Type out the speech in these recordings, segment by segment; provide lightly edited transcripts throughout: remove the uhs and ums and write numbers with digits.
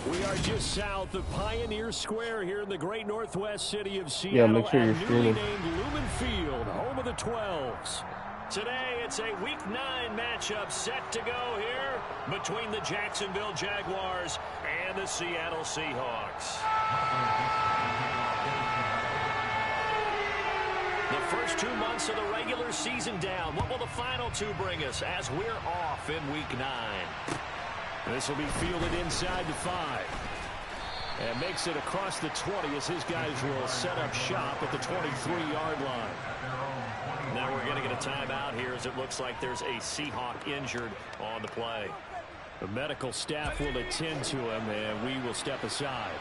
We are just south of Pioneer Square here in the great northwest city of Seattle. Yeah, make sure you're newly streaming. named Lumen Field, home of the 12s. Today, it's a Week 9 matchup set to go here between the Jacksonville Jaguars and the Seattle Seahawks. The first 2 months of the regular season down. What will the final 2 bring us as we're off in Week 9? This will be fielded inside the 5. And makes it across the 20 as his guys will set up shop at the 23-yard line. Now we're going to get a timeout here as it looks like there's a Seahawk injured on the play. The medical staff will attend to him, and we will step aside.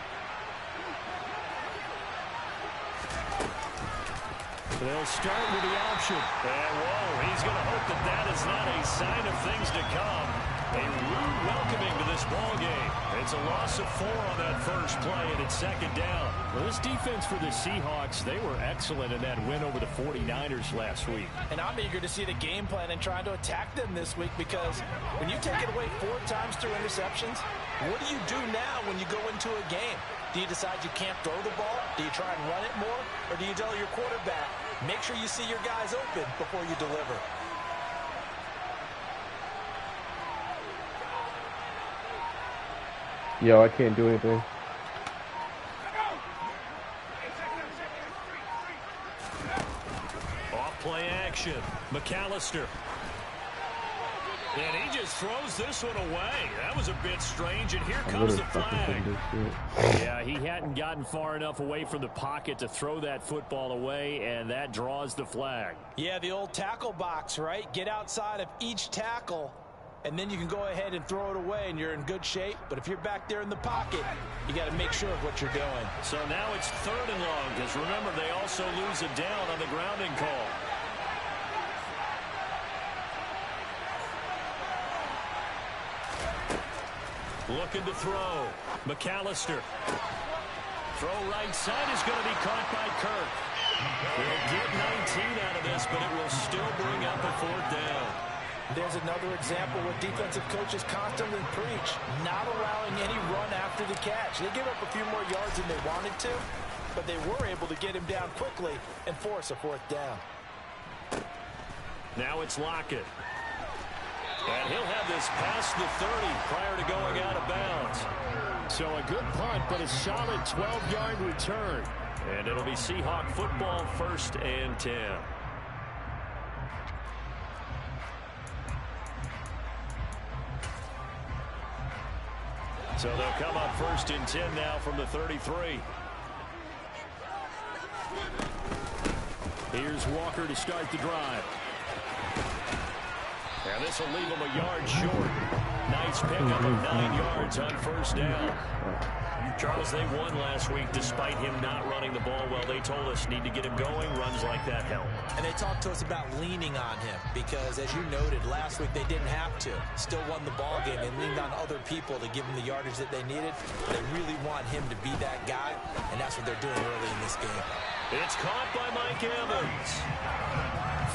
They'll start with the option. And, whoa, he's going to hope that that is not a sign of things to come. A rude welcoming to this ball game. It's a loss of 4 on that first play, and it's second down. Well, this defense for the Seahawks, they were excellent in that win over the 49ers last week. And I'm eager to see the game plan and trying to attack them this week, because when you take it away 4 times through interceptions, what do you do now when you go into a game? Do you decide you can't throw the ball? Do you try and run it more? Or do you tell your quarterback, make sure you see your guys open before you deliver? Yo, I can't do anything. Off play action. McAllister. And he just throws this one away. That was a bit strange, and here comes the flag. Yeah, he hadn't gotten far enough away from the pocket to throw that football away, and that draws the flag. Yeah, the old tackle box, right? Get outside of each tackle, and then you can go ahead and throw it away, and you're in good shape. But if you're back there in the pocket, you got to make sure of what you're doing. So now it's 3rd and long, because remember, they also lose a down on the grounding call. Looking to throw. McAllister. Throw right side is going to be caught by Kirk. They'll get 19 out of this, but it will still bring up a 4th down. There's another example where defensive coaches constantly preach, not allowing any run after the catch. They give up a few more yards than they wanted to, but they were able to get him down quickly and force a 4th down. Now it's Lockett. And he'll have this past the 30 prior to going out of bounds. So a good punt, but a solid 12-yard return. And it'll be Seahawk football, 1st and 10. So they'll come up 1st and 10 now from the 33. Here's Walker to start the drive. And this will leave him a yard short. Nice pickup of 9 yards on 1st down. Charles, they won last week despite him not running the ball well. They told us need to get him going. Runs like that help. And they talked to us about leaning on him because, as you noted, last week they didn't have to. Still won the ball game. They leaned on other people to give them the yardage that they needed. They really want him to be that guy, and that's what they're doing early in this game. It's caught by Mike Evans.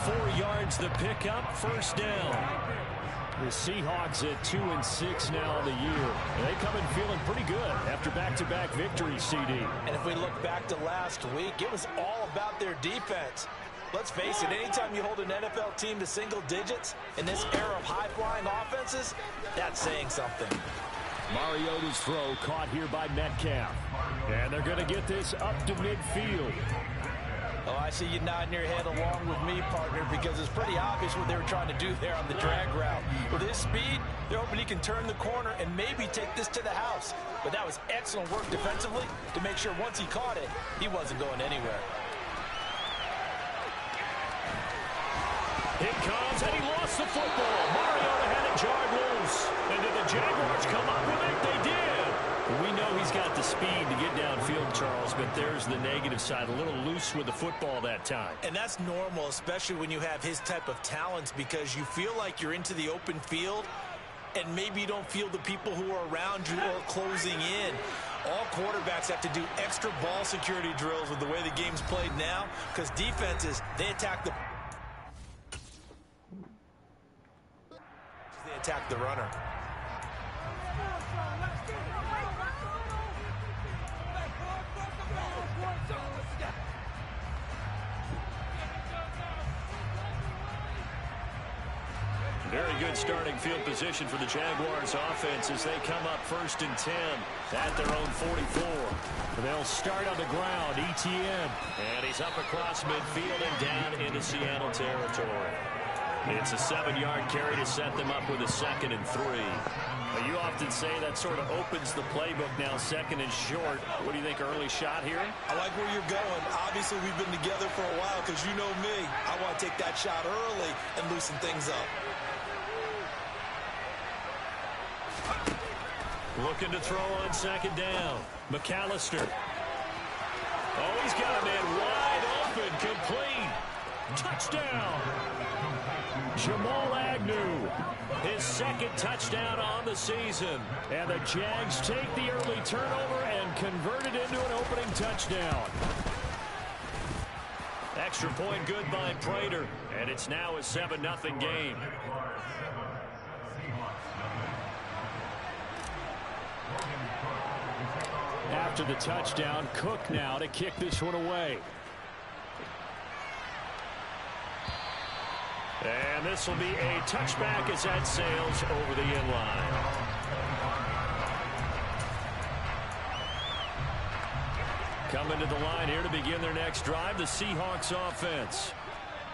4 yards the pickup, 1st down. The Seahawks at 2-6 now on the year. They come in feeling pretty good after back-to-back victories, CD. And if we look back to last week, it was all about their defense. Let's face it, anytime you hold an NFL team to single digits in this era of high-flying offenses, that's saying something. Mariota's throw caught here by Metcalf. And they're going to get this up to midfield. Oh, I see you nodding your head along with me, partner, because it's pretty obvious what they were trying to do there on the drag route. With his speed, they're hoping he can turn the corner and maybe take this to the house. But that was excellent work defensively to make sure once he caught it, he wasn't going anywhere. It comes, and he lost the football. Mariota had it jarred loose. And did the Jaguars come up with it? They did. We know he's got the speed to get downfield, Charles, but there's the negative side. A little loose with the football that time. And that's normal, especially when you have his type of talents, because you feel like you're into the open field, and maybe you don't feel the people who are around you or closing in. All quarterbacks have to do extra ball security drills with the way the game's played now, because defenses, they attack the runner. Very good starting field position for the Jaguars offense as they come up 1st and 10 at their own 44. They'll start on the ground. ETN. And he's up across midfield and down into Seattle territory. It's a 7-yard carry to set them up with a 2nd and 3. Now, you often say that sort of opens the playbook now, 2nd and short. What do you think, early shot here? I like where you're going. Obviously, we've been together for a while because you know me. I want to take that shot early and loosen things up. Looking to throw on 2nd down. McAllister. Oh, he's got a man wide open, complete. Touchdown. Jamal Agnew, his 2nd touchdown on the season. And the Jags take the early turnover and convert it into an opening touchdown. Extra point good by Prater, and it's now a 7-0 game. After the touchdown, Cook now to kick this one away. And this will be a touchback as that sails over the inline. Coming to the line here to begin their next drive, the Seahawks offense.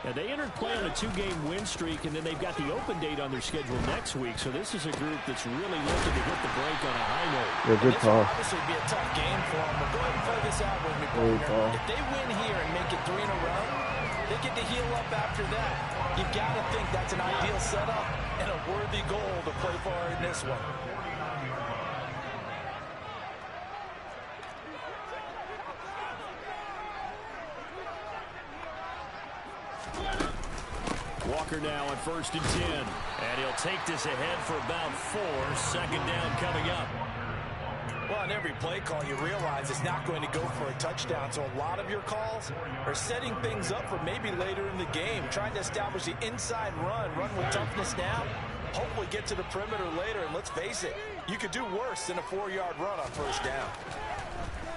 Now, they entered play on a 2-game win streak, and then they've got the open date on their schedule next week. So this is a group that's really looking to hit the break on a high note. Yeah, good call. Obviously, it'd be a tough game for them, but go ahead and play this out with me, partner. If they win here and make it 3 in a row, they get to heal up after that. You've got to think that's an ideal setup and a worthy goal to play for in this one. Walker now on 1st and 10. And he'll take this ahead for about 4. 2nd down coming up. Well, on every play call, you realize it's not going to go for a touchdown. So a lot of your calls are setting things up for maybe later in the game, trying to establish the inside run with toughness now, hopefully get to the perimeter later. And let's face it, you could do worse than a 4-yard run on 1st down.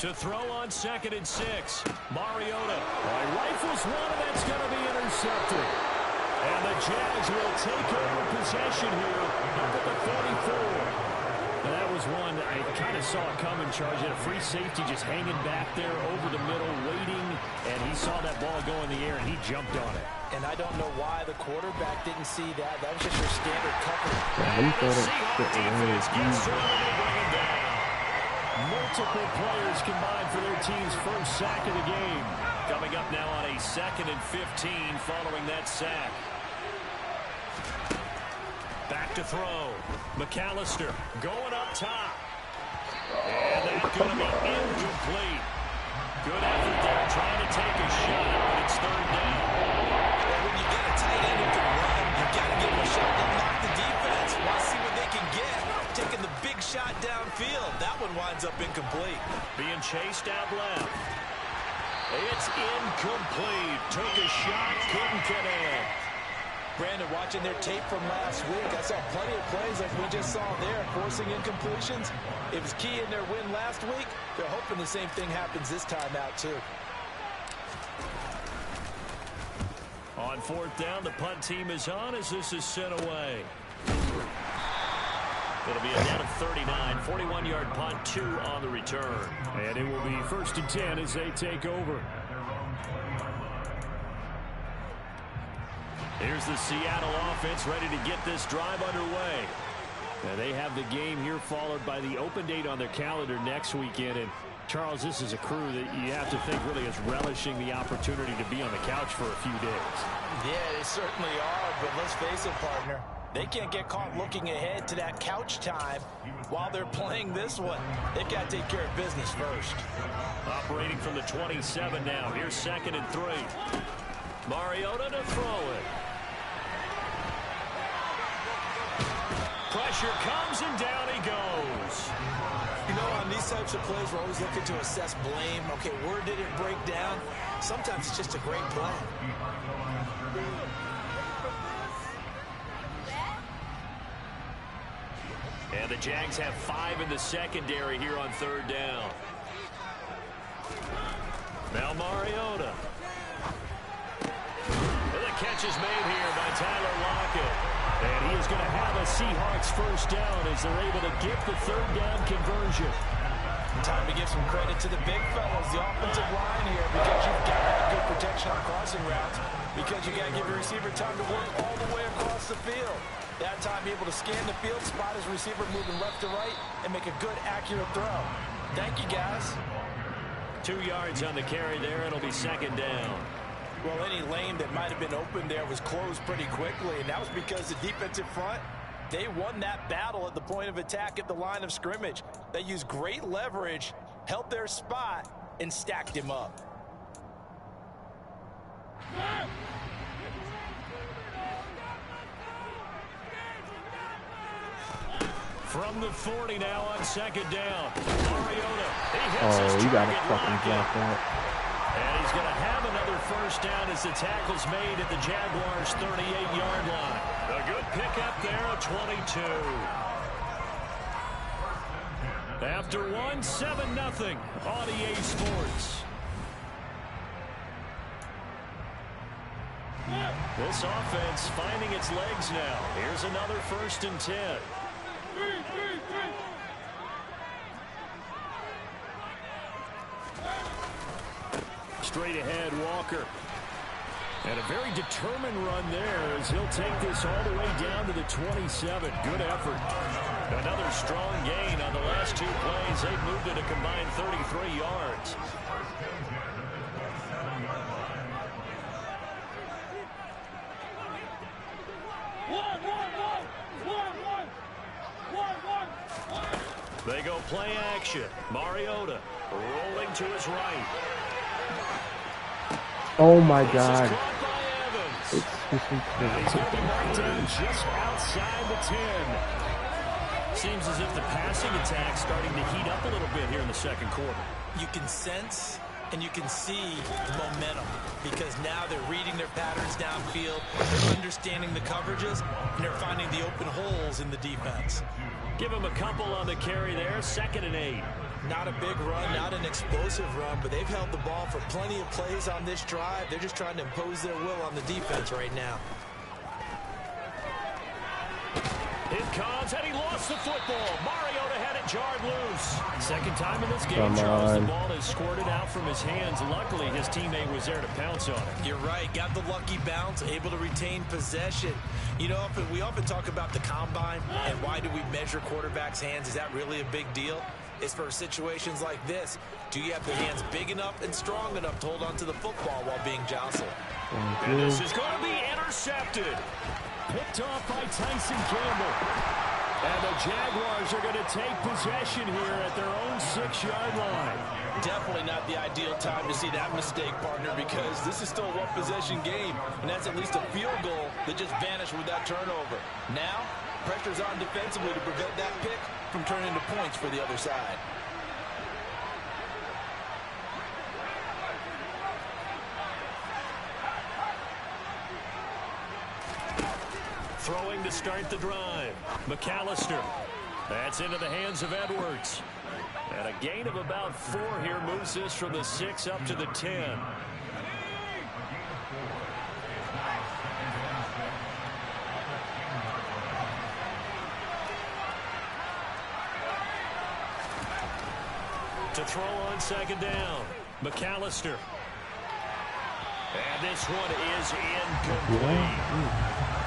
To throw on 2nd and 6. Mariota. Rifles one, and that's going to be intercepted. And the Jags will take over possession here up at the 44. And that was one I kind of saw it coming, Charge. Had a free safety just hanging back there over the middle, waiting, and he saw that ball go in the air, and he jumped on it. And I don't know why the quarterback didn't see that. That was just your standard coverage. And the Seahawks defense gets through and bring him down. Multiple players combined for their team's first sack of the game. Coming up now on a 2nd and 15 following that sack. Back to throw. McAllister going up top. And that's going to be incomplete. Good effort there trying to take a shot, but it's 3rd down. Well, when you get a tight end who can run, you've got to give him a shot to knock the defense. Want to see what they can get. Taking the big shot downfield. That one winds up incomplete. Being chased out left. It's incomplete. Took a shot, couldn't connect. Brandon, watching their tape from last week, I saw plenty of plays like we just saw there, forcing incompletions. It was key in their win last week. They're hoping the same thing happens this time out, too. On 4th down, the punt team is on as this is sent away. It'll be a net of 39, 41-yard punt, 2 on the return. And it will be 1st and 10 as they take over. Here's the Seattle offense ready to get this drive underway. Now they have the game here followed by the open date on their calendar next weekend. And Charles, this is a crew that you have to think really is relishing the opportunity to be on the couch for a few days. Yeah, they certainly are, but let's face it, partner. They can't get caught looking ahead to that couch time while they're playing this one. They've got to take care of business first. Operating from the 27 now. Here's 2nd and 3. Mariota to throw it. Pressure comes and down he goes. You know, on these types of plays, we're always looking to assess blame. Okay, where did it break down? Sometimes it's just a great play. And the Jags have 5 in the secondary here on 3rd down. Now Mariota. And the catch catch is made here by Tyler Lockett. And he is going to have a Seahawks first down as they're able to get the third down conversion. Time to give some credit to the big fellas, the offensive line here, because you've got to have good protection on crossing routes, because you got to give your receiver time to work all the way across the field. That time, be able to scan the field, spot his receiver moving left to right, and make a good, accurate throw. Thank you, guys. 2 yards on the carry there. It'll be second down. Well, any lane that might have been open there was closed pretty quickly, and that was because the defensive front, they won that battle at the point of attack at the line of scrimmage. They used great leverage, held their spot, and stacked him up. From the 40 now on second down. Mariota. You gotta fucking block that. And he's going to have another first down as the tackle's made at the Jaguars' 38-yard line. A good pickup there at 22. After one, 7-0 on EA Sports. This offense finding its legs now. Here's another 1st and 10. Straight ahead, Walker. And a very determined run there as he'll take this all the way down to the 27. Good effort. Another strong gain on the last 2 plays. They've moved it a combined 33 yards. They go play action. Mariota rolling to his right. Oh my God. He's going to be marked down just outside the 10. Seems as if the passing attack's starting to heat up a little bit here in the second quarter. You can sense and you can see momentum because now they're reading their patterns downfield, they're understanding the coverages, and they're finding the open holes in the defense. Give him a couple on the carry there, 2nd and 8. Not a big run, not an explosive run, but they've held the ball for plenty of plays on this drive. They're just trying to impose their will on the defense right now. It comes, and he lost the football. Mariota had it jarred loose. Second time in this game, Charles, the ball is squirted out from his hands. Luckily, his teammate was there to pounce on it. You're right. Got the lucky bounce, able to retain possession. You know, we often talk about the combine and why do we measure quarterbacks' hands. Is that really a big deal? It's for situations like this. Do you have the hands big enough and strong enough to hold onto the football while being jostled? And this is going to be intercepted. Picked off by Tyson Campbell. And the Jaguars are going to take possession here at their own 6-yard line. Definitely not the ideal time to see that mistake, partner, because this is still a one-possession game, and that's at least a field goal that just vanished with that turnover. Now, pressure's on defensively to prevent that pick from turning into points for the other side. Throwing to start the drive. McAllister. That's into the hands of Edwards. And a gain of about 4 here moves this from the 6 up to the 10. To throw on second down. McAllister. And this one is incomplete.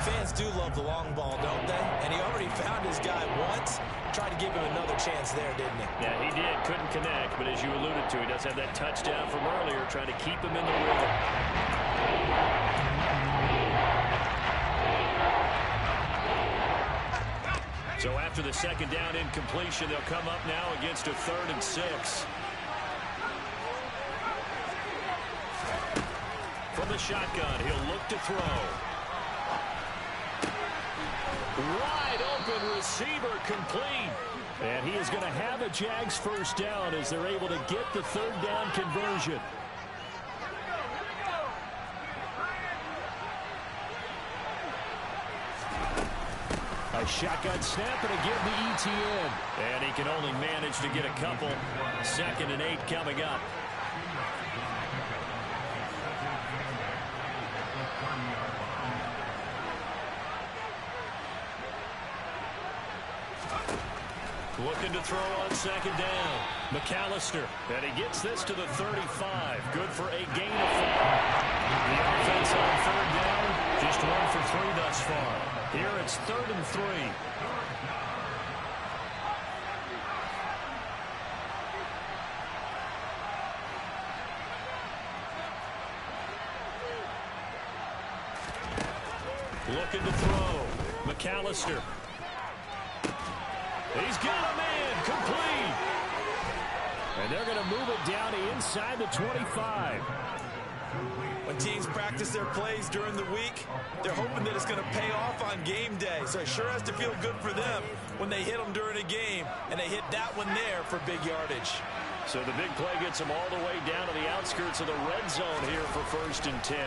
Fans do love the long ball, don't they? And he already found his guy once. Tried to give him another chance there, didn't he? Yeah, he did. Couldn't connect, but as you alluded to, he does have that touchdown from earlier, trying to keep him in the rhythm. So after the second down incompletion, they'll come up now against a 3rd and 6. From the shotgun, he'll look to throw. Wide open receiver complete. And he is going to have a Jags first down as they're able to get the 3rd down conversion. A shotgun snap and a give to ETN. And he can only manage to get a couple. 2nd and 8 coming up. Looking to throw on second down. McAllister. And he gets this to the 35. Good for a gain of 5. The offense on third down. Just 1 for 3 thus far. Here it's 3rd and 3. Looking to throw. McAllister. He's got a man. Complete. And they're going to move it down to inside the 25. When teams practice their plays during the week, they're hoping that it's going to pay off on game day. So it sure has to feel good for them when they hit them during a game. And they hit that one there for big yardage. So the big play gets them all the way down to the outskirts of the red zone here for 1st and 10.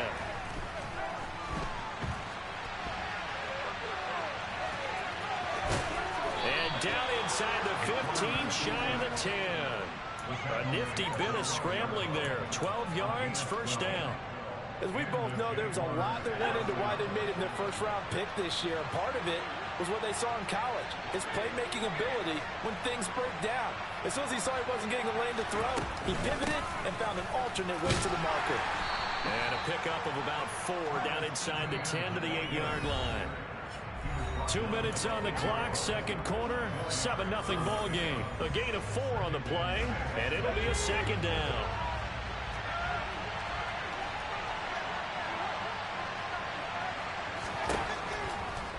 Down inside the 15, shy of the 10. A nifty bit of scrambling there. 12 yards, 1st down. As we both know, there was a lot that went into why they made him their first-round pick this year. And part of it was what they saw in college, his playmaking ability when things break down. As soon as he saw he wasn't getting a lane to throw, he pivoted and found an alternate way to the marker. And a pickup of about 4 down inside the 10 to the 8-yard line. 2 minutes on the clock, 2nd quarter, 7-0 ball game. A gain of 4 on the play, and it'll be a 2nd down.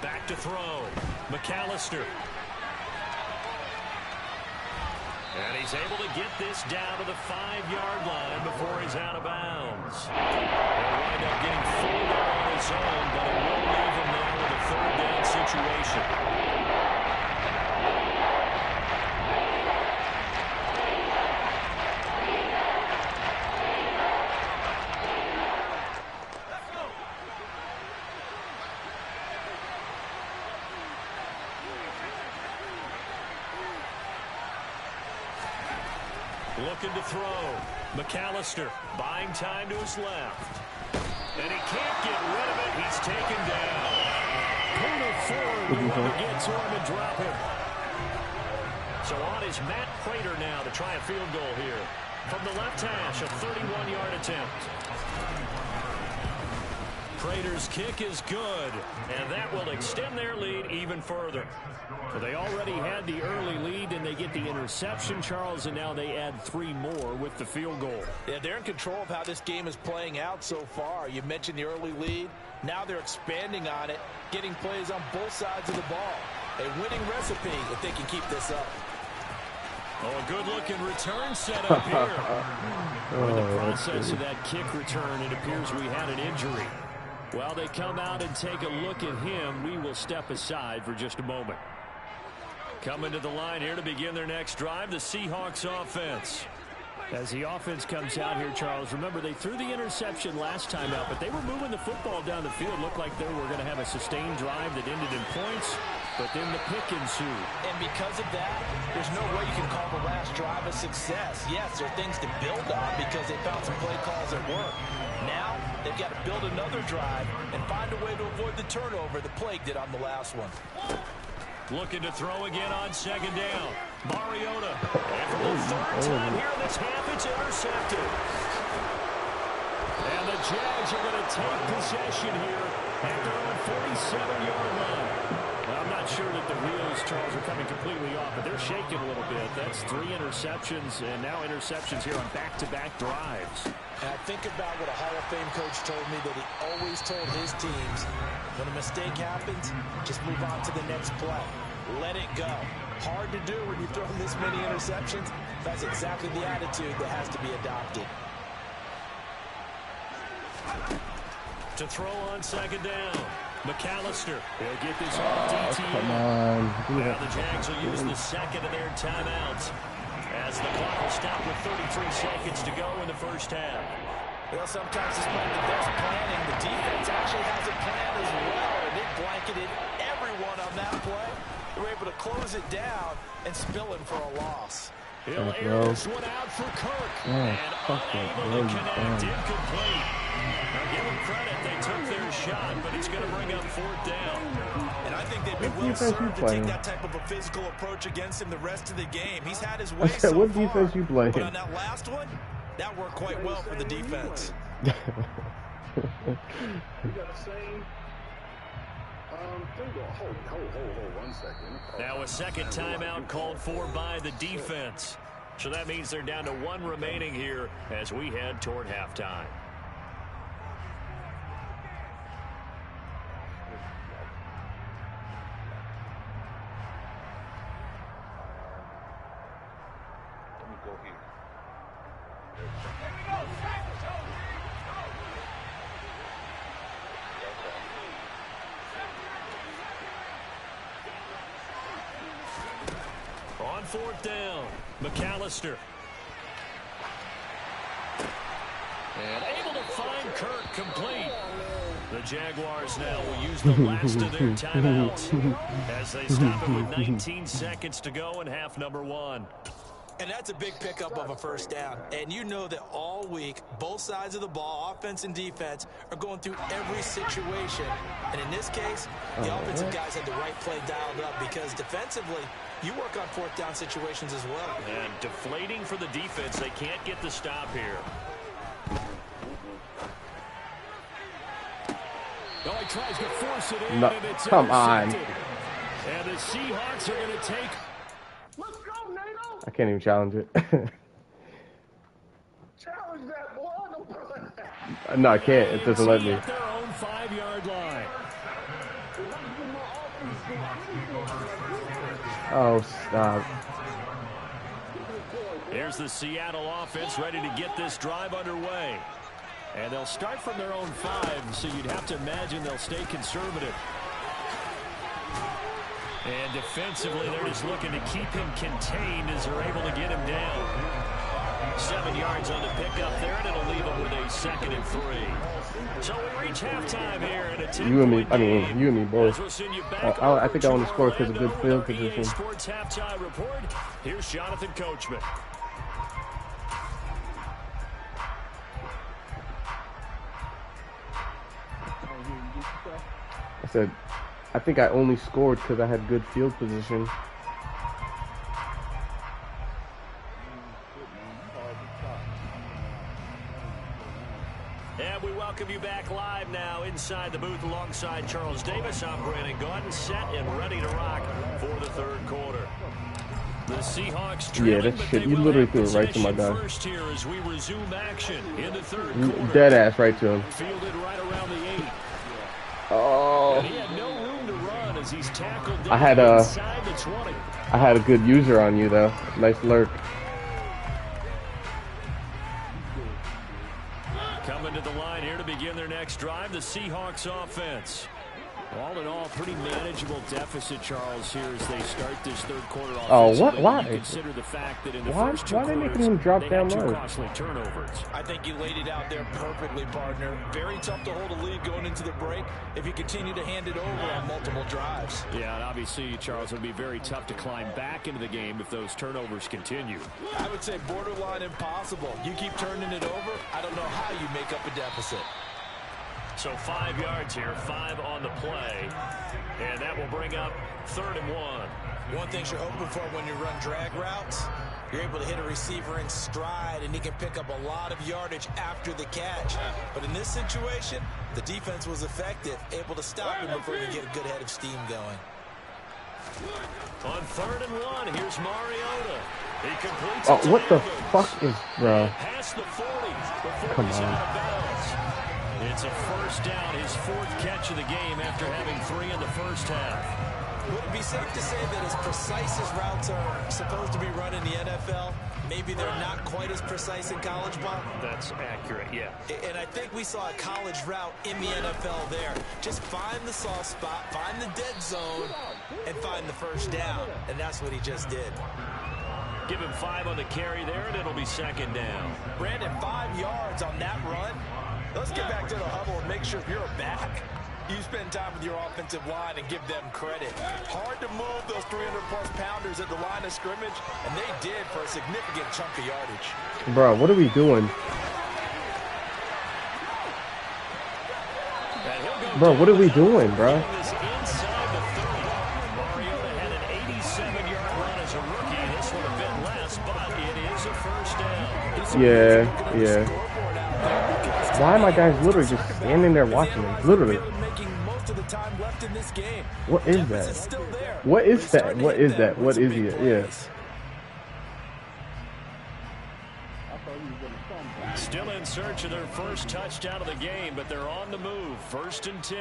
Back to throw. McAllister. And he's able to get this down to the 5-yard line before he's out of bounds. He'll wind up getting 4 there on his own, but it will leave him there with a 3rd down situation. Looking to throw. McAllister buying time to his left. And he can't get rid of it. He's taken down. Puna Ford will want to get to him and drop him. So on is Matt Prater now to try a field goal here. From the left hash, a 31-yard attempt. Prater's kick is good, and that will extend their lead even further. So they already had the early lead, and they get the interception, Charles, and now they add 3 more with the field goal. Yeah, they're in control of how this game is playing out so far. You mentioned the early lead. Now they're expanding on it, getting plays on both sides of the ball. A winning recipe if they can keep this up. Oh, a good-looking return set up here. In the process of that kick return, it appears we had an injury. While they come out and take a look at him, we will step aside for just a moment. Coming to the line here to begin their next drive, the Seahawks offense. As the offense comes out here, Charles, remember they threw the interception last time out, but they were moving the football down the field. Looked like they were going to have a sustained drive that ended in points, but then the pick ensued. And because of that, there's no way you can call the last drive a success. Yes, there are things to build on because they found some play calls that work. Now, they've got to build another drive and find a way to avoid the turnover the plague did on the last one. Looking to throw again on second down. Mariota. And for the 3rd time here in this half, it's intercepted. And the Jags are going to take possession here at their own 47-yard line. Well, I'm not sure that the wheels, Charles, are coming completely off, but they're shaking a little bit. That's 3 interceptions, and now interceptions here on back-to-back drives. And I think about what a Hall of Fame coach told me that he always told his teams, when a mistake happens, just move on to the next play. Let it go. Hard to do when you've thrown this many interceptions. That's exactly the attitude that has to be adopted. To throw on second down. McAllister. He'll get this off DT. Come on. Now the Jags will use the 2nd of their timeouts as the clock will stop with 33 seconds to go in the first half. Well, sometimes despite the best planning, the defense actually has a plan as well, and it blanketed everyone on that play. They were able to close it down and spill it for a loss. He'll Thanks, air bro. this one out for Kirk. Man, And fuck that, unable bro. to You connect, dumb. incomplete. Now give them credit, they took their shot, but it's going to bring up 4th down. And I think they'd be What well defense you served to playing? take that type of a physical approach against him the rest of the game. He's had his I way said, so what far, defense you playing? but on that last one, that worked quite well for the defense. We got the same thing going. Hold 1 second. Now a second timeout called for by the defense. So that means they're down to 1 remaining here as we head toward halftime. Let me go here. On 4th down, McAllister. And able to find Kirk complete. The Jaguars now will use the last of their timeouts as they stop it with 19 seconds to go in half number 1. And that's a big pickup of a first down. And you know that all week, both sides of the ball, offense and defense, are going through every situation. And in this case, the offensive guys had the right play dialed up because defensively, you work on 4th down situations as well. And deflating for the defense. They can't get the stop here. Oh, he tries to force it in, No, and it's come on. intercepted. And the Seahawks are going to take... Let's go, NATO. I can't even challenge it. Challenge that boy. No, I can't. It doesn't let me. At their own 5-yard line. Oh, stop. Here's the Seattle offense ready to get this drive underway. And they'll start from their own 5, so you'd have to imagine they'll stay conservative. And defensively, they're just looking to keep him contained as they're able to get him down. 7 yards on the pickup there, and it'll leave him with a 2nd and 3. So we reach halftime here in a 10-point You and me, I mean, game. you and me both. We'll send you back I think I over only to scored because of good Orlando field for EA position. Sports Halftime Report. Here's Jonathan Coachman. I said, I think I only scored because I had good field position. And we welcome you back live now inside the booth alongside Charles Davis. I'm Brandon Gaudin, set and ready to rock for the 3rd quarter. The Seahawks trailing, Yeah, that but shit. they You will literally have threw it right to my possession guy. first here as we resume action in the 3rd quarter. Dead ass right to him. Fielded right around the 8. Oh. And he had no room to run as he's tackled down I had inside the 20. I had a good user on you though. Nice lurk. Coming to the line here to begin their next drive, the Seahawks offense. All in all, pretty manageable deficit, Charles, here as they start this 3rd quarter offensively. Oh, what? Why? You consider the fact that in the Why- first 2 why they quarters, making him drop they down had 2 low? costly turnovers. I think you laid it out there perfectly, partner. Very tough to hold a lead going into the break if you continue to hand it over on multiple drives. Yeah, and obviously, Charles, it would be very tough to climb back into the game if those turnovers continue. I would say borderline impossible. You keep turning it over, I don't know how you make up a deficit. So 5 yards here, 5 on the play. And that will bring up 3rd and 1. One thing you're hoping for when you run drag routes, you're able to hit a receiver in stride, and he can pick up a lot of yardage after the catch. But in this situation, the defense was effective, able to stop him before he could get a good head of steam going. On 3rd and 1, here's Mariota. He completes Oh, it to what the Evans. fuck is, bro? Past the 40 before Come he's on. out of bounds. It's a first down, his 4th catch of the game after having 3 in the first half. Would it be safe to say that as precise as routes are supposed to be run in the NFL, maybe they're not quite as precise in college ball? That's accurate, yeah. And I think we saw a college route in the NFL there. Just find the soft spot, find the dead zone, and find the first down. And that's what he just did. Give him 5 on the carry there, and it'll be 2nd down. Brandon, 5 yards on that run. Let's get back to the huddle and make sure you're back. You spend time with your offensive line and give them credit. Hard to move those 300-plus pounders at the line of scrimmage, and they did for a significant chunk of yardage. Bro, what are we doing? Bro, what are we doing, bro? Yeah. Why are my guys literally just standing there watching them? Literally. What is that? What is that? What is that? What is it? Yeah. Still in search of their first touchdown of the game, but they're on the move. 1st and 10.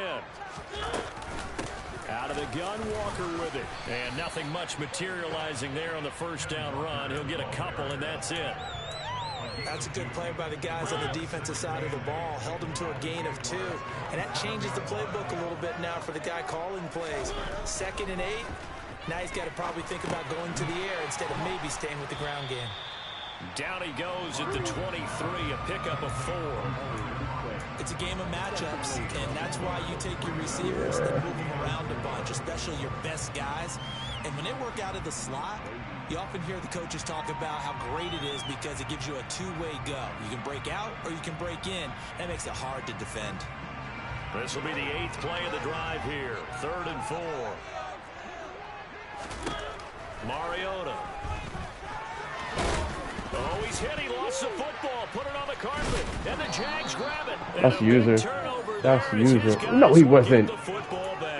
Out of the gun, Walker with it. And nothing much materializing there on the first down run. He'll get a couple, and that's it. That's a good play by the guys on the defensive side of the ball. Held them to a gain of 2. And that changes the playbook a little bit now for the guy calling plays. 2nd and 8. Now he's got to probably think about going to the air instead of maybe staying with the ground game. Down he goes at the 23, a pickup of 4. It's a game of matchups, and that's why you take your receivers and move them around a bunch, especially your best guys. And when they work out of the slot, you often hear the coaches talk about how great it is because it gives you a two-way go. You can break out or you can break in. That makes it hard to defend. This will be the 8th play of the drive here. 3rd and 4. Mariota. Oh, he's hit. He lost the football. Put it on the carpet. And the Jags grab it. That's user. That's user. No, he wasn't.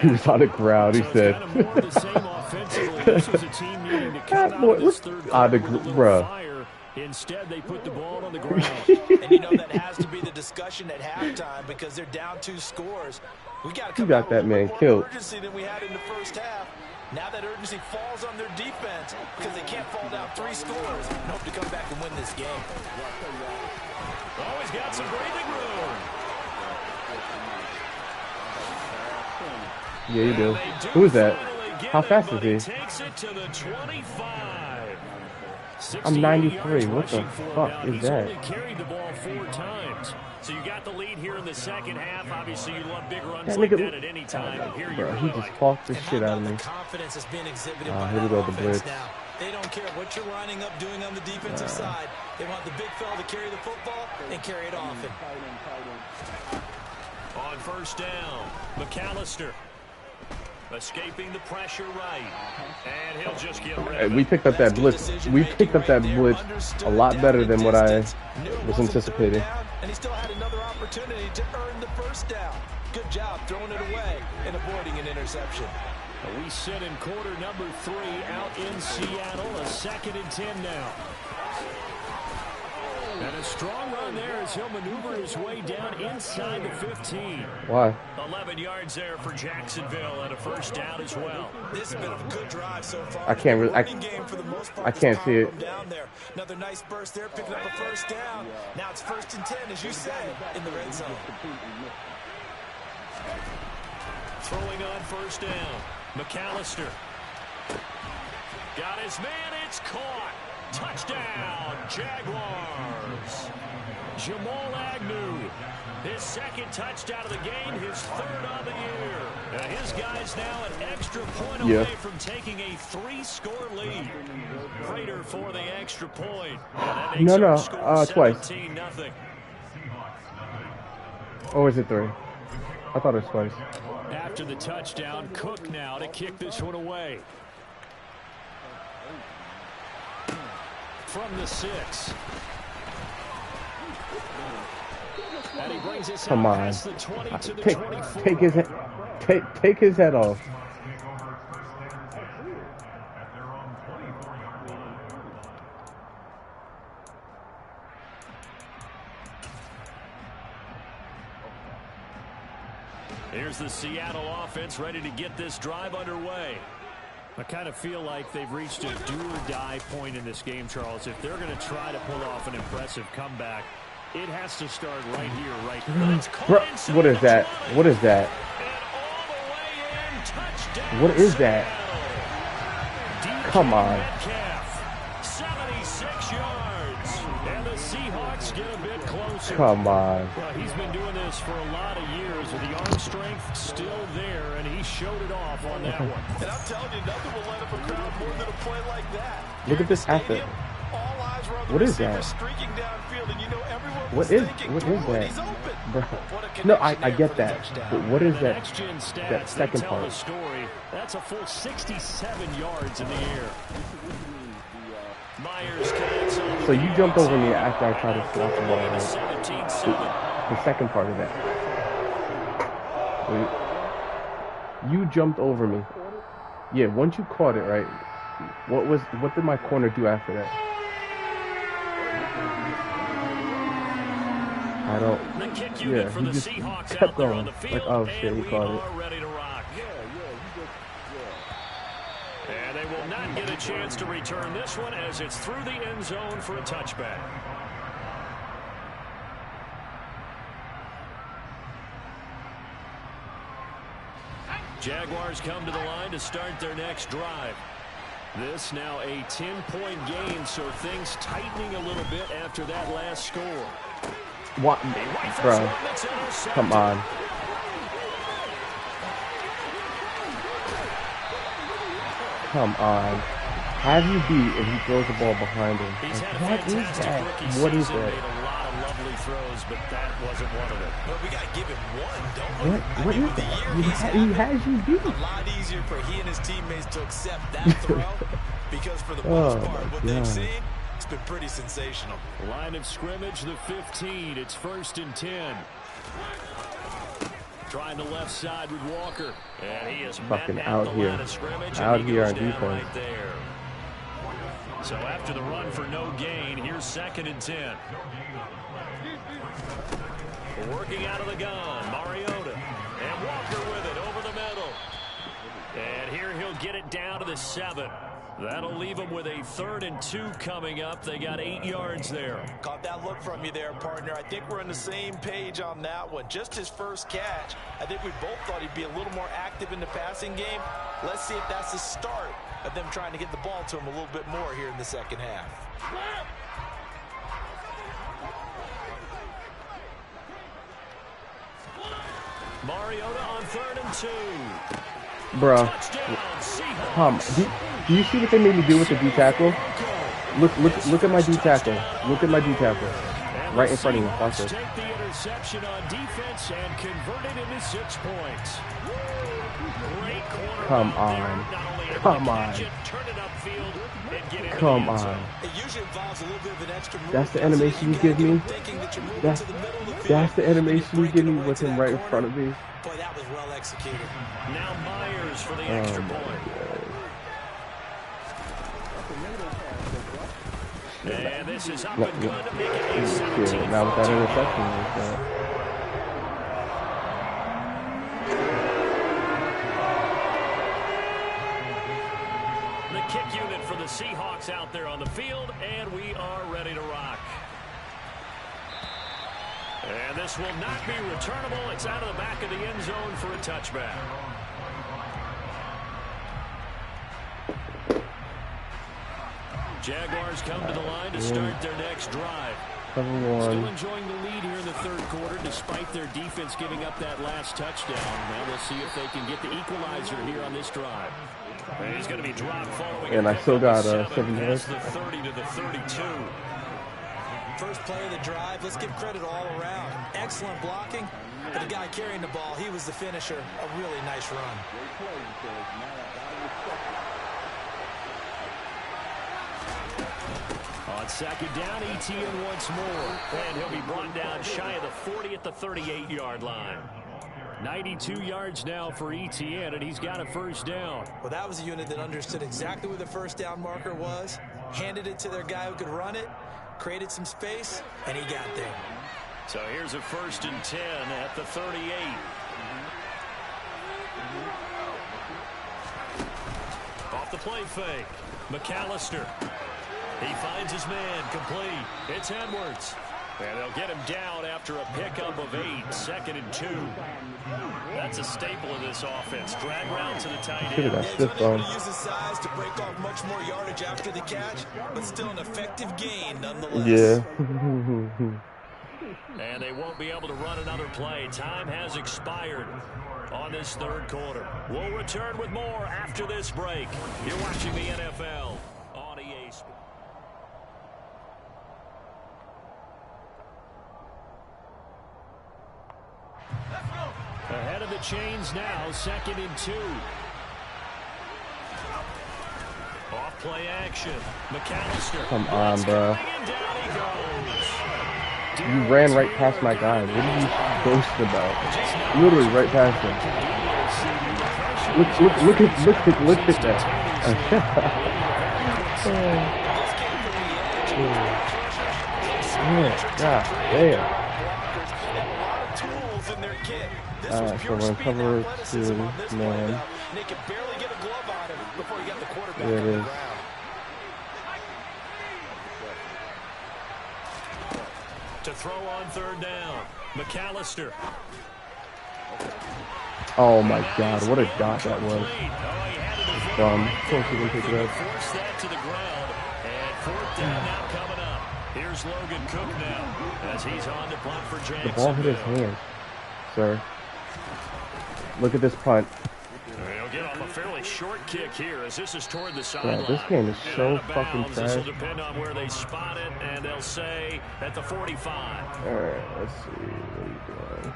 He was on the ground, he said. That boy, what's on the bruh? Instead, they put the ball on the ground. And you know that has to be the discussion at halftime because they're down 2 scores. We got to come got that man killed. Urgency than we had in the first half. Now that urgency falls on their defense because they can't fall down 3 scores and hope to come back and win this game. Oh, he's got some breathing room. Yeah, you do. Who is that? How fast is he? Takes it to the 25. I'm 93. What the fuck is that? He's only carried the ball 4 times. So you got the lead here in the second half. Obviously, you love big runs like that at any time. Here you Bro, he just talked the shit out of me. Confidence has been exhibited Here by we go, that the blitz. offense now. They don't care what you're lining up doing on the defensive side. They want the big fella to carry the football and carry it often. On 1st down, McAllister. Escaping the pressure right. And he'll just get rid of it. We picked up that blitz. We picked up that blitz a lot better than what I was anticipating. And he still had another opportunity to earn the first down. Good job throwing it away and avoiding an interception. We sit in quarter number 3 out in Seattle. A 2nd and 10 now. And a strong run there as he'll maneuver his way down inside the 15. Why? 11 yards there for Jacksonville and a first down as well. This has been a good drive so far. I can't really. I can't see it. Down there. Another nice burst there, picking up a first down. Now it's 1st and 10, as you said, in the red zone. Throwing on 1st down. McAllister. Got his man. It's caught. Touchdown, Jaguars. Jamal Agnew, his 2nd touchdown of the game, his 3rd of the year. His guys now an extra point away from taking a 3-score lead. Prater for the extra point. No, twice. 17-0. Or is it 3? I thought it was twice. After the touchdown, Cook now to kick this one away. From the 6. And he brings us Come on. past the 20 to the 24. Take his head off. Here's the Seattle offense ready to get this drive underway. I kind of feel like they've reached a do-or-die point in this game, Charles. If they're going to try to pull off an impressive comeback, it has to start right here, right now. Bro, what is that? What is that? What is that? Come on. 76 yards. And the the Seahawks get a bit closer. Come on. Well, he's been doing this for a lot of years with the arm strength still there, and he showed it off on that one. And I'm telling you, nothing will light up a crowd more than a play like that. Look at this athlete. All eyes were on the What is receiver that? streaking downfield, and you know everyone What was is thinking, that? he's open. Bro. What a No, connection I there get for the that. touchdown. But what is The that? next-gen stats, That second tell part. the story. That's a full 67 yards in the air. Myers connects on So you jumped over me after I tried to snap the ball. the Right? 17-7. The second part of that. You jumped over me. Yeah, once you caught it, right? What did my corner do after that? I don't. The kick unit for he the just Seahawks kept out there going. on the field, Like, oh shit, and he we caught it. are ready to rock. And they will not get a chance to return this one as it's through the end zone for a touchback. Jaguars come to the line to start their next drive. This now a 10-point game, so things tightening a little bit after that last score. What, bro? Come on. Come on. Have you beat if he throws the ball behind him? He's had a Like, what is fantastic that? rookie What is season, that? made a lot of lovely throws, but that wasn't one of them. But we got to give him one, don't we? What is that? He has you beat. A lot easier for he and his teammates to accept that throw because for the most part, what they've seen, it's been pretty sensational. Line of scrimmage, the 15. It's 1st and 10. Trying the left side with Walker. And he is Fucking met out at the here. line of scrimmage, Out and he here goes on down defense. right there. So after the run for no gain, here's 2nd and 10. Working out of the gun, Mariota. And Walker with it over the middle. And here he'll get it down to the 7. That'll leave him with a 3rd and 2 coming up. They got 8 yards there. Caught that look from you there, partner. I think we're on the same page on that one. Just his first catch. I think we both thought he'd be a little more active in the passing game. Let's see if that's the start of them trying to get the ball to him a little bit more here in the second half. Mariota on 3rd and 2. Bro, Touchdown, do Seahawks. you see what they made me do with the D tackle? Look at my D tackle. Look at my D tackle. And Right the in front of you. Seahawks Watch it. take the interception on defense and convert it into 6 points. Great corner Come out there. on. Not only able to Come catch on. it, turn it upfield, and get into Come the end on. zone. It usually involves a little bit of an extra move. That's the animation you give me? That's the animation you give me with him right in front of me. Boy, that was well executed. Now Myers for the extra point. And this is up and good to make it a 17-14. Now with that interception, The kick unit for the Seahawks out there on the field, and we are ready to rock. And this will not be returnable. It's out of the back of the end zone for a touchback. Jaguars come to the line to start their next drive. Still enjoying the lead here in the 3rd quarter despite their defense giving up that last touchdown. Now we'll see if they can get the equalizer here on this drive. And he's going to be dropped following. And I still got 7 yards. The 30 to the 32. First play of the drive, let's give credit all around. Excellent blocking, but the guy carrying the ball, he was the finisher. A really nice run. On 2nd down, ETN once more. And he'll be brought down shy of the 40 at the 38-yard line. 92 yards now for ETN, and he's got a 1st down. Well, that was a unit that understood exactly where the 1st down marker was, handed it to their guy who could run it, created some space, and he got there. So here's a 1st and 10 at the 38. Off the play fake. McAllister. He finds his man complete. It's Edwards. And they'll get him down after a pickup of 8, 2nd and 2. That's a staple of this offense. Drag route to the tight end. He's able to use his size to break off much more yardage after the catch, but still an effective gain nonetheless. Yeah. And they won't be able to run another play. Time has expired on this third quarter. We'll return with more after this break. You're watching the NFL on EA Sports. Ahead of the chains now, 2nd and 2. Off play action. McAllister. Come on, bro. You ran right past my guy. What are you boasting about? Literally right past him. Look at that. God damn. So we're going to cover 2, man. There it is. To throw on 3rd down, McAllister. Oh my God, what a dot that was. Dumb. Of course he didn't pick it up. Force that to the ground, and 4th down now coming up. Here's Logan Cook now, as he's on to punt for Jacksonville. The ball hit his hand, sir. Look at this punt. He'll get off a fairly short kick here as this is toward the sideline. Yeah, this game is so fucking This will trash. depend on where they spot it, and they'll say at the 45. Alright, let's see. What are you doing?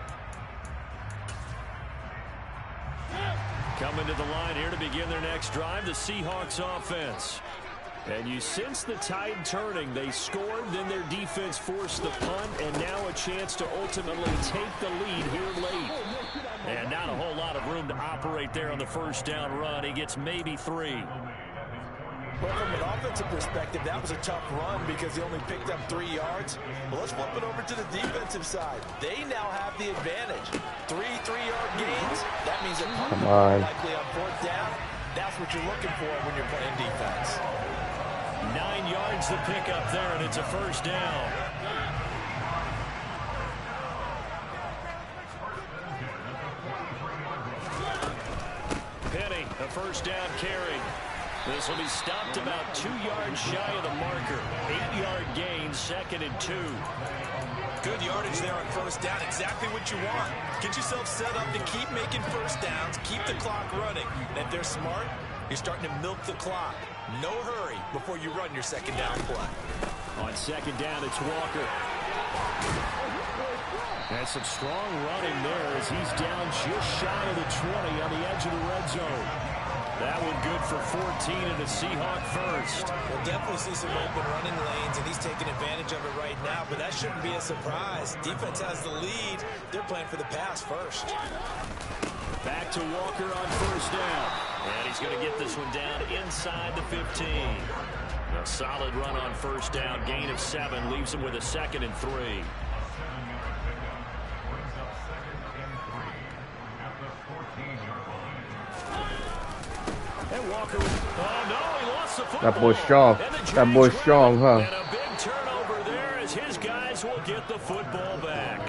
Coming to the line here to begin their next drive, the Seahawks offense. And you sense the tide turning. They scored, then their defense forced the punt, and now a chance to ultimately take the lead here late. And not a whole lot of room to operate there on the 1st down run. He gets maybe 3. Well, from an offensive perspective, that was a tough run because he only picked up 3 yards. Well, let's flip it over to the defensive side. They now have the advantage. 3 3-yard gains. That means a punt likely on 4th down. That's what you're looking for when you're playing defense. 9 yards to pick up there, and it's a 1st down. Penny, a 1st down carry. This will be stopped about 2 yards shy of the marker. 8-yard gain, 2nd and 2. Good yardage there on 1st down. Exactly what you want. Get yourself set up to keep making 1st downs, keep the clock running. And if they're smart, you're starting to milk the clock. No hurry before you run your 2nd down play. On 2nd down, it's Walker. And some strong running there as he's down just shy of the 20 on the edge of the red zone. That one good for 14 and a Seahawk first. We'll definitely see some open running lanes, and he's taking advantage of it right now, but that shouldn't be a surprise. Defense has the lead. They're playing for the pass first. Back to Walker on 1st down. And he's going to get this one down inside the 15. A solid run on 1st down. Gain of 7 leaves him with a 2nd and 3. And Walker, oh no, he lost the football. That boy's strong. That boy's strong, huh? And a big turnover there as his guys will get the football back.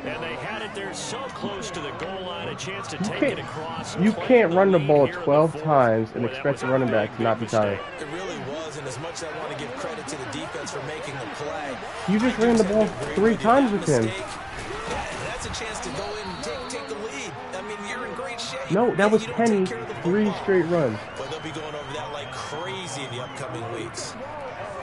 And they had it there so close to the goal line, a chance to take it across. You can't run the ball 12 times and expect the running back to not be tired. It really was, and as much as I want to give credit to the defense for making the play, You just ran the ball 3 times with him. That's a chance to go in and take the lead. I mean, you're in great shape. No, that was Penny. 3 straight runs. But they'll be going over that like crazy in the upcoming weeks.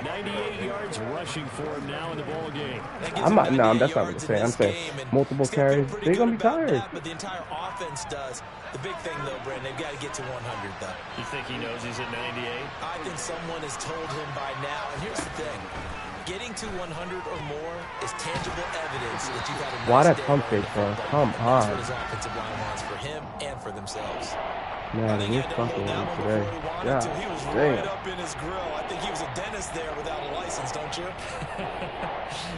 98 yards rushing for him now in the ball game. I'm not. No, that's not what I'm saying. I'm saying multiple carries. They're gonna be tired. But the entire offense does. The big thing, though, Brandon, they've got to get to 100, though. You think he knows he's at 98? I think someone has told him by now. And here's the thing. Getting to 100 or more is tangible evidence that you've had a Why nice that day pump fake, bro? Come That's what on. his offensive line wants for him and for themselves. Man, we're fucking with him today. God He was damn. right up in his grill. I think he was a dentist there without a license, don't you?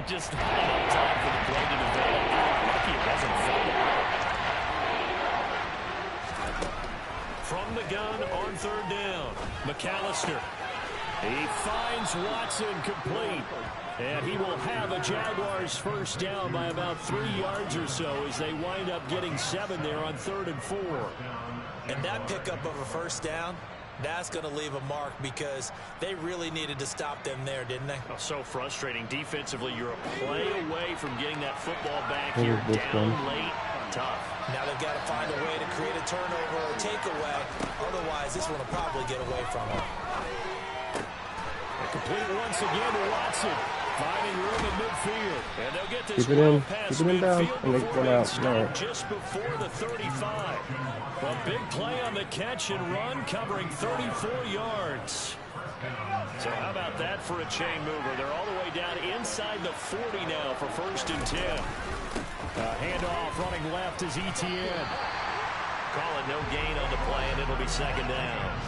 Just not enough time for the play to develop. Lucky it wasn't fouled. From the gun on 3rd down, McAllister. He finds Watson complete. And he will have a Jaguars first down by about 3 yards or so as they wind up getting 7 there on 3rd and 4. And that pickup of a first down, that's going to leave a mark because they really needed to stop them there, didn't they? Oh, so frustrating. Defensively, you're a play away from getting that football back here down late. Tough. Now they've got to find a way to create a turnover or a takeaway. Otherwise, this one will probably get away from them. Complete once again to Watson. Finding room in midfield. And they'll get this keep it in down, and they run out. No. Just before the 35. A big play on the catch and run, covering 34 yards. So how about that for a chain mover? They're all the way down inside the 40 now for 1st and 10. Handoff running left is Etienne. Calling no gain on the play, and it'll be 2nd down.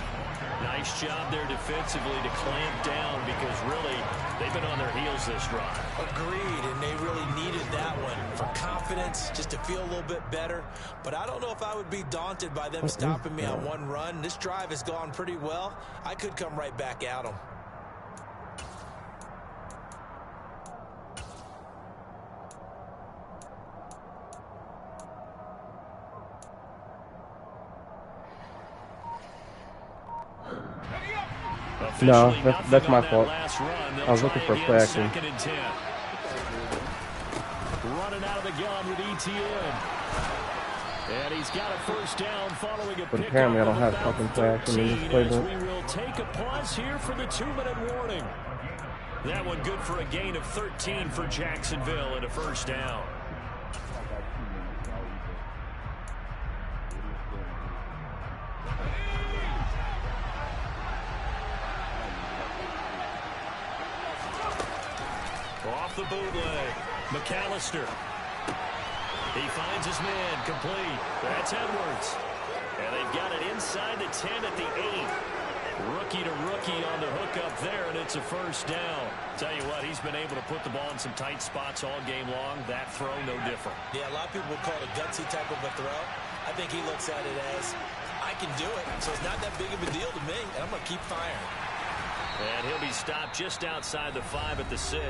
Nice job there defensively to clamp down because really they've been on their heels this drive. Agreed, and they really needed that one for confidence, just to feel a little bit better. But I don't know if I would be daunted by them stopping me on one run. This drive has gone pretty well. I could come right back at them. No, that's my fault. I was looking for play action. Running out of the gun with Etienne. And he's got a first down following a but apparently I don't have fucking play action in this playbook. We will take a pause here for the 2-minute warning. That one good for a gain of 13 for Jacksonville and a first down. Off the bootleg, McAllister. He finds his man, complete. That's Edwards. And they've got it inside the 10 at the 8. Rookie to rookie on the hook up there, and it's a first down. Tell you what, he's been able to put the ball in some tight spots all game long. That throw, no different. Yeah, a lot of people would call it a gutsy type of a throw. I think he looks at it as, I can do it, so it's not that big of a deal to me, and I'm going to keep firing. And he'll be stopped just outside the 5 at the 6.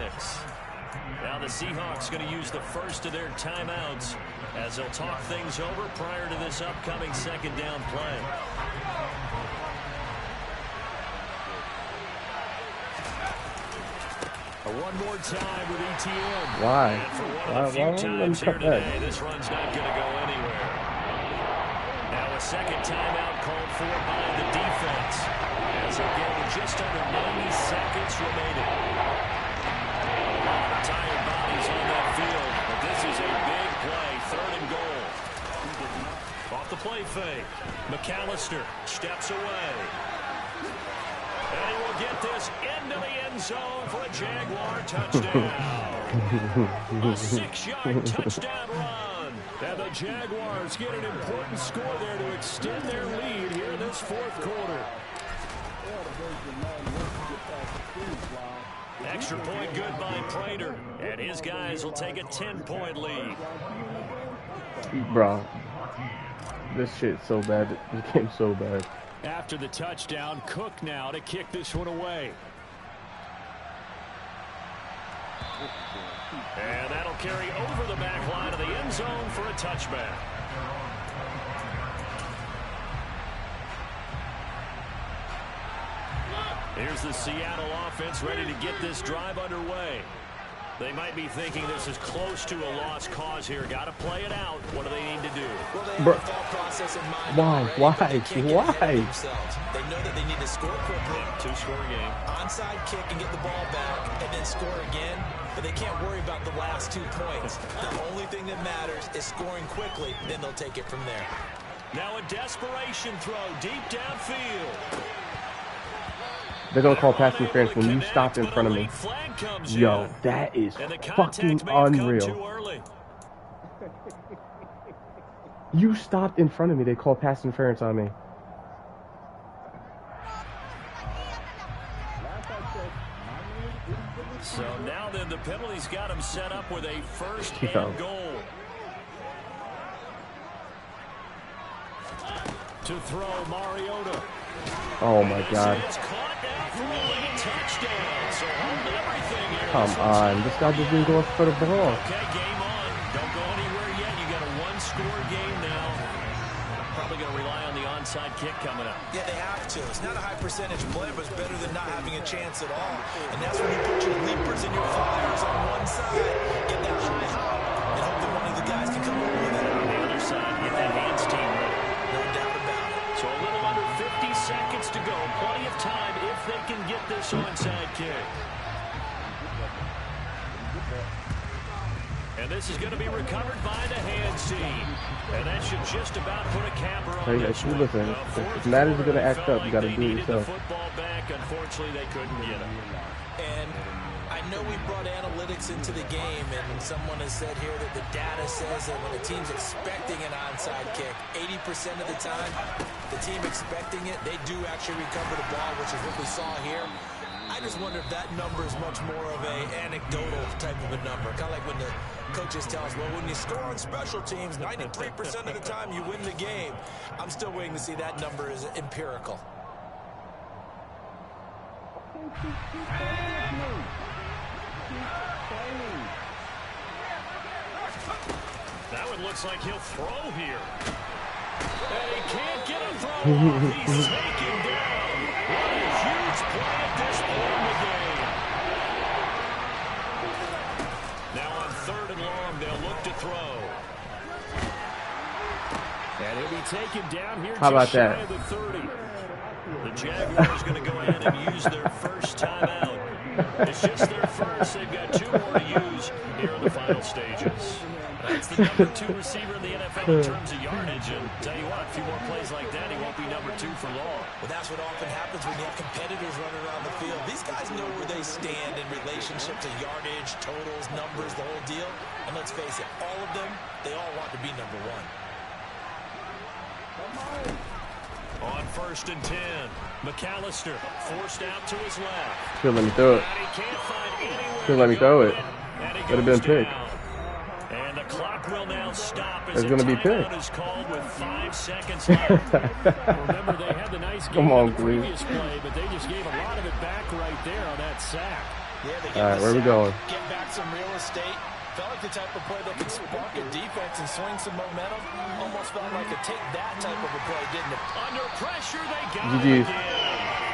Now the Seahawks going to use the first of their timeouts as they'll talk things over prior to this upcoming 2nd down play. One more time with Etienne. Why? And for one of the few times here today, this run's not going to go anywhere. Now a 2nd timeout called for by the defense. As again, just under 90 seconds remaining. A lot of tired bodies on that field, but this is a big play, 3rd and goal. Off the play fake, McAllister steps away. And he will get this into the end zone for a Jaguar touchdown. A 6-yard touchdown run. And the Jaguars get an important score there to extend their lead here in this 4th quarter. Extra point good by Prater. And his guys will take a 10-point lead. Bro, this shit's so bad. This game's so bad. After the touchdown, Cook now to kick this one away. And that'll carry over the back line of the end zone for a touchback. Here's the Seattle offense ready to get this drive underway. They might be thinking this is close to a lost cause here. Got to play it out. What do they need to do? Well, they have a thought process in mind. Why? Why? They know that they need to score quickly. 2-score game. Onside kick and get the ball back and then score again. But they can't worry about the last 2 points. The only thing that matters is scoring quickly. Then they'll take it from there. Now a desperation throw deep downfield. They're going to call pass interference when you stop in front of me. Yo, that is fucking unreal. You stopped in front of me. They call pass interference on me. So now then the penalty's got him set up with a 1st and goal. To throw, Mariota. Oh my God. This is caught now for a late touchdown. So hold everything here. Come on. This guy just didn't go for the ball. Okay, game on. Don't go anywhere yet. You got a one-score game now. Probably going to rely on the onside kick coming up. Yeah, they have to. It's not a high percentage play, but it's better than not having a chance at all. And that's when you put your leapers and your flyers on one side, get that high hop, and hope that one of the guys can come over with it. On the other side, get that hands team ready. No doubt about it. So a little under 50 seconds to go. Plenty of time if they can get this onside kick. And this is going to be recovered by the hands team. And that should just about put a capper on this one. Listen, if Matt is going to act up, you got to do it yourself. The football back. Unfortunately, they couldn't get him. And I know we brought analytics into the game, and someone has said here that the data says that when a team's expecting an onside kick, 80% of the time, the team expecting it, they do actually recover the ball, which is what we saw here. I just wonder if that number is much more of a anecdotal type of a number. Kind of like when the coaches tell us, well, when you score on special teams, 93% of the time you win the game. I'm still waiting to see that number is empirical. That one looks like he'll throw here. And he can't get a throw off. He's taken down. What a huge play at this point in the game. Now on 3rd and long, they'll look to throw. And he'll be taken down here. How about just shy that? of the 30. The Jaguars going to go ahead and use their first timeout. It's just their first. They've got 2 more to use here in the final stages. That's the number 2 receiver in the NFL in terms of yardage. And tell you what, a few more plays like that, he won't be number 2 for long. Well, that's what often happens when you have competitors running around the field. These guys know where they stand in relationship to yardage, totals, numbers, the whole deal. And let's face it, all of them, they all want to be number 1. On 1st and 10, McAllister forced out to his left. Should let me throw it. And he can't find anywhere Should let me to throw go it. with and he Would have been goes picked. down. And the clock will now stop as It's gonna be timeout picked. is called with 5 seconds left. Remember, they had the nice game Come on, in the please. previous play, but they just gave a lot of it back right there on that sack. Yeah, they get All right, the where we sack, going? Get back some real estate. Felt like the type of play that could spark a defense and swing some momentum. Almost felt like a take that type of a play, didn't it? Under pressure, they got GG's. it again.